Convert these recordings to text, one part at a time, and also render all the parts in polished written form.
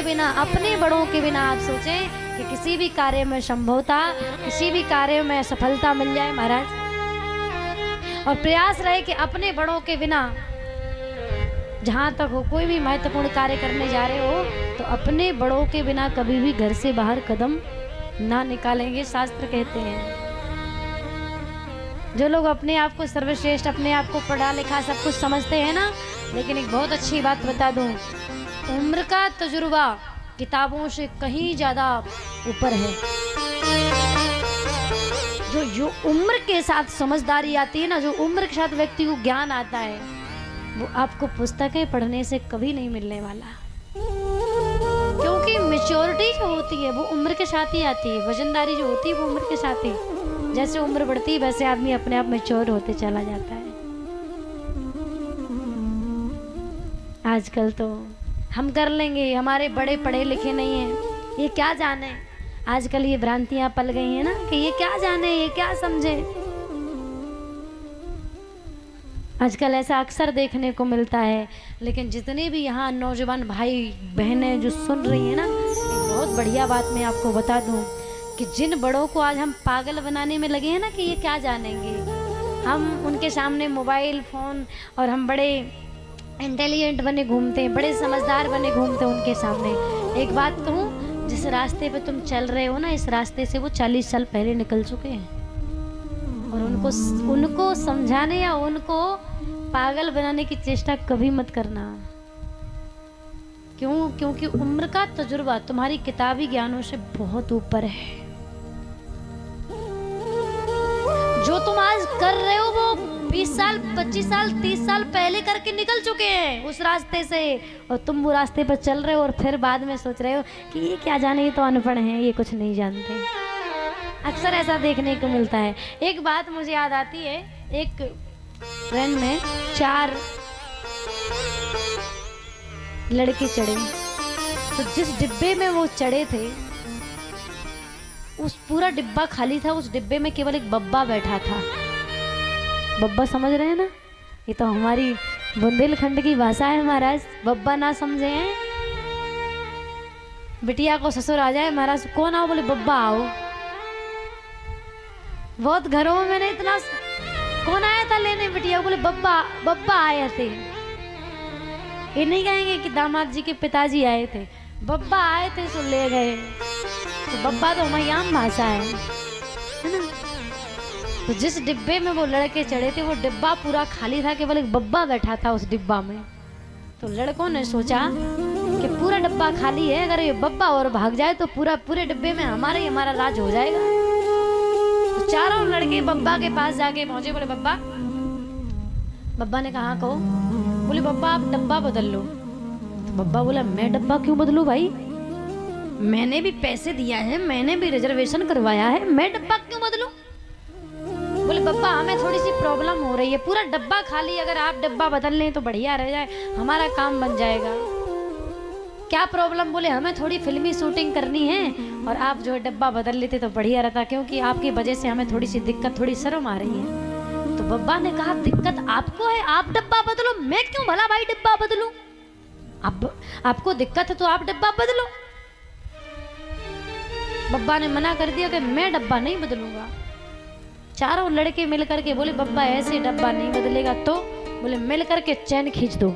के बिना, अपने बड़ों के बिना आप सोचें कि किसी भी कार्य में संभवता, किसी भी कार्य में सफलता मिल जाए महाराज। और प्रयास रहे कि अपने बड़ों के बिना जहाँ तक हो कोई भी महत्वपूर्ण कार्य करने जा रहे हो तो अपने बड़ों के बिना कभी भी घर से बाहर कदम ना निकालेंगे, शास्त्र कहते हैं। जो लोग अपने आप को सर्वश्रेष्ठ, अपने आप को पढ़ा लिखा सब कुछ समझते हैं ना, लेकिन एक बहुत अच्छी बात बता दूं, उम्र का तजुर्बा किताबों से कहीं ज्यादा ऊपर है। जो उम्र के साथ समझदारी आती है ना, जो उम्र के साथ व्यक्ति को ज्ञान आता है, वो आपको पुस्तकें पढ़ने से कभी नहीं मिलने वाला। क्योंकि मैच्योरिटी जो होती है वो उम्र के साथ ही आती है, वजनदारी जो होती है वो उम्र के साथ ही। जैसे उम्र बढ़ती है वैसे आदमी अपने आप मैच्योर होते चला जाता है। आजकल तो हम कर लेंगे, हमारे बड़े पढ़े लिखे नहीं हैं, ये क्या जाने। आजकल ये भ्रांतियां पल गई हैं ना कि ये क्या जाने, ये क्या समझे। आजकल ऐसा अक्सर देखने को मिलता है। लेकिन जितने भी यहाँ नौजवान भाई बहनें जो सुन रही हैं ना, एक बहुत बढ़िया बात मैं आपको बता दूं कि जिन बड़ों को आज हम पागल बनाने में लगे हैं ना कि ये क्या जानेंगे, हम उनके सामने मोबाइल फ़ोन और हम बड़े इंटेलिजेंट बने घूमते हैं, बड़े समझदार बने घूमते हैं उनके सामने। एक बात कहूँ, जिस रास्ते पे तुम चल रहे हो ना, इस रास्ते से वो 40 साल पहले निकल चुके हैं। और उनको समझाने या उनको पागल बनाने की चेष्टा कभी मत करना। क्यों? क्योंकि उम्र का तजुर्बा तुम्हारी किताबी ज्ञानों से बहुत ऊपर है। जो तुम आज कर रहे हो वो 20 साल 25 साल 30 साल पहले करके निकल चुके हैं उस रास्ते से, और तुम वो रास्ते पर चल रहे हो और फिर बाद में सोच रहे हो कि ये क्या जाने, ये तो अनपढ़ हैं, ये कुछ नहीं जानते। अक्सर ऐसा देखने को मिलता है। एक बात मुझे याद आती है, एक ट्रेन में 4 लड़के चढ़े, तो जिस डिब्बे में वो चढ़े थे उस पूरा डिब्बा खाली था, उस डिब्बे में केवल एक बब्बा बैठा था। बब्बा समझ रहे हैं ना, ये तो हमारी बुंदेलखंड की भाषा है महाराज। बब्बा ना समझे हैं, बिटिया को ससुर आ जाए महाराज, कौन आओ, बोले बब्बा आओ। बहुत घरों में मैंने इतना, कौन आया था लेने बिटिया, बोले बब्बा, बब्बा आए थे। ये नहीं कहेंगे कि दामाद जी के पिताजी आए थे, बब्बा आए थे सो ले गए। तो बब्बा तो हमारी आम भाषा है ना। तो जिस डिब्बे में वो लड़के चढ़े थे वो डिब्बा पूरा खाली था, केवल एक बब्बा बैठा था उस डिब्बा में। तो लड़कों ने सोचा कि पूरा डिब्बा खाली है, अगर ये बब्बा और भाग जाए तो पूरे डिब्बे में हमारा राज हो जाएगा। तो चारों लड़के बब्बा के पास जाके पहुंचे, बोले बब्बा। बब्बा ने कहा कहो, बोले बब्बा आप डब्बा बदल लो। तो बब्बा बोला मैं डब्बा क्यों बदलूं भाई, मैंने भी पैसे दिया है, मैंने भी रिजर्वेशन करवाया है, मैं डब्बा क्यों बदलूं। बोले बब्बा हमें थोड़ी सी प्रॉब्लम हो रही है, पूरा डब्बा खाली, अगर आप डब्बा बदल लें तो बढ़िया रह जाए, हमारा काम बन जाएगा। क्या प्रॉब्लम? बोले हमें थोड़ी फिल्मी शूटिंग करनी है और आप जो है डब्बा बदल लेते तो बढ़िया रहता, क्योंकि आपकी वजह से हमें थोड़ी सी दिक्कत, थोड़ी शर्म आ रही है। तो बब्बा ने कहा दिक्कत आपको है, आप डब्बा बदलो, मैं क्यों भला भाई डब्बा बदलूं। अब आपको दिक्कत है तो आप डब्बा बदलो। बब्बा ने मना कर दिया कि मैं डब्बा नहीं बदलूंगा। चारों लड़के मिलकर के बोले बब्बा ऐसे डब्बा नहीं बदलेगा। तो बोले मिलकर के चैन खींच दो,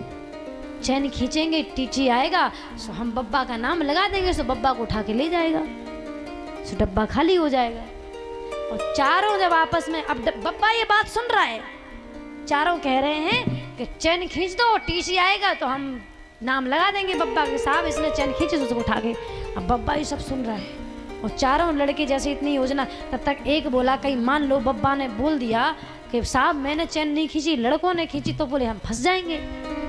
चैन खींचेंगे टीटी आएगा, सो हम बब्बा का नाम लगा देंगे, सो बब्बा को उठा के ले जाएगा, सो डब्बा खाली हो जाएगा। और चारों जब आपस में, अब बब्बा ये बात सुन रहा है, चारों कह रहे हैं कि चैन खींच दो, टीसी आएगा तो हम नाम लगा देंगे बब्बा के, साहब इसने चैन खींची उसको उठा के। अब बब्बा ये सब सुन रहा है और चारों लड़के जैसे इतनी योजना, तब तक एक बोला कहीं मान लो बब्बा ने बोल दिया कि साहब मैंने चैन नहीं खींची, लड़कों ने खींची, तो बोले हम फंस जाएंगे।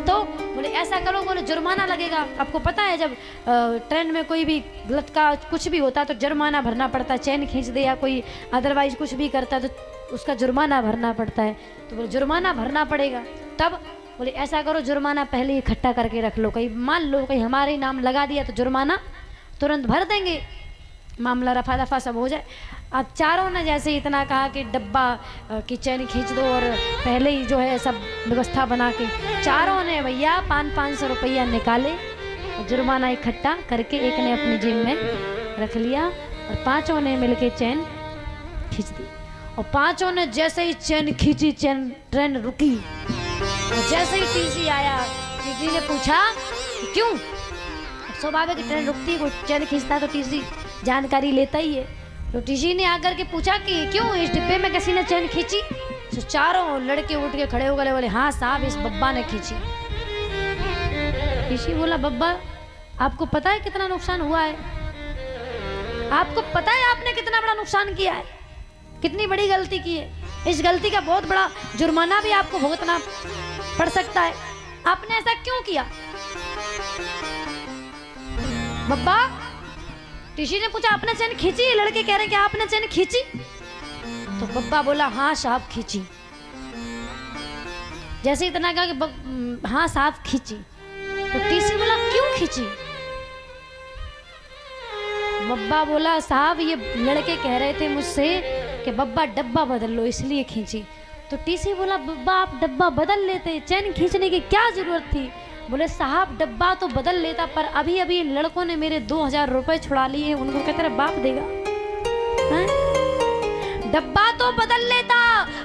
तो बोले ऐसा करो, बोले जुर्माना लगेगा। आपको पता है जब ट्रेन में कोई भी गलत का कुछ भी होता है तो जुर्माना भरना पड़ता है, चैन खींच दे या कोई अदरवाइज कुछ भी करता है तो उसका जुर्माना भरना पड़ता है। तो बोले जुर्माना भरना पड़ेगा। तब बोले ऐसा करो जुर्माना पहले ही इकट्ठा करके रख लो, कहीं मान लो कहीं हमारे ही नाम लगा दिया तो जुर्माना तुरंत भर देंगे, मामला रफा दफा सब हो जाए। अब चारों ने जैसे इतना कहा कि डब्बा की चैन खींच दो और पहले ही जो है सब व्यवस्था बना के, चारों ने भैया 500-500 रुपया निकाले जुर्माना इकट्ठा करके एक ने अपनी जेब में रख लिया और पांचों ने मिलके चैन खींच दी। और पांचों ने जैसे ही चैन खींची, ट्रेन रुकी। और जैसे ही टीसी आया, टीसी ने पूछा कि क्यों? स्वाभाविक ट्रेन रुकती है, कोई चैन खींचता तो टीसी जानकारी लेता ही है। तो टीसी ने आकर के पूछा कि क्यों, इस डिब्बे में किसी ने चैन खींची? तो चारों लड़के उठ के खड़े हो गए, बोले हाँ साहब, इस बब्बा ने खींची। टीसी बोला, बब्बा आपको पता है कितना नुकसान हुआ है? आपको पता है आपने कितना बड़ा नुकसान किया है, कितनी बड़ी गलती की है? इस गलती का बहुत बड़ा जुर्माना भी आपको भुगतना पड़ सकता है। आपने ऐसा क्यों किया? बब्बा, टीसी ने पूछा आपने चैन खींची? लड़के कह रहे हैं कि आपने चैन खींची? तो बब्बा बोला हाँ साहब खींची। जैसे इतना कहा कि हाँ साहब खींची, तो टीसी बोला क्यों खींची? बब्बा बोला साहब ये लड़के कह रहे थे मुझसे कि बब्बा डब्बा बदल लो, इसलिए खींची। तो टीसी बोला बब्बा आप डब्बा बदल लेते, चैन खींचने की क्या जरूरत थी? बोले साहब डब्बा तो बदल लेता, पर अभी अभी लड़कों ने मेरे 2000 रुपए छुड़ा लिए, उनको क्या तेरा बाप देगा? डब्बा तो बदल लेता,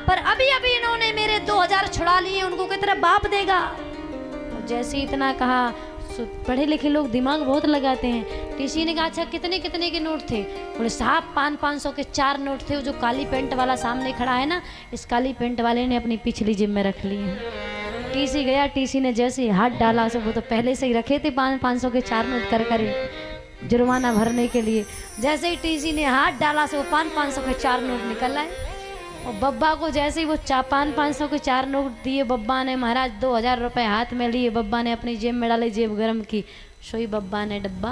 पर अभी अभी इन्होंने मेरे 2000 छुड़ा लिए, उनको क्या तेरा बाप देगा? और जैसे इतना कहा, पढ़े लिखे लोग दिमाग बहुत लगाते हैं। टीसी ने कहा अच्छा कितने कितने के नोट थे? बोले साहब 500 के 4 नोट थे। वो जो काली पेंट वाला सामने खड़ा है ना, इस काली पेंट वाले ने अपनी पिछली जेब में रख लिए हैं। टीसी गया, टीसी ने जैसे हाथ डाला, से वो तो पहले से ही रखे थे 500 के 4 नोट कर जुर्माना भरने के लिए। जैसे ही टीसी ने हाथ डाला, से वो 500 के 4 नोट निकल आए। और बब्बा को जैसे ही वो 500 के 4 नोट दिए, बब्बा ने महाराज 2000 रुपए हाथ में लिए, बब्बा ने अपनी जेब में डाले, जेब गर्म की, सोई बब्बा ने डब्बा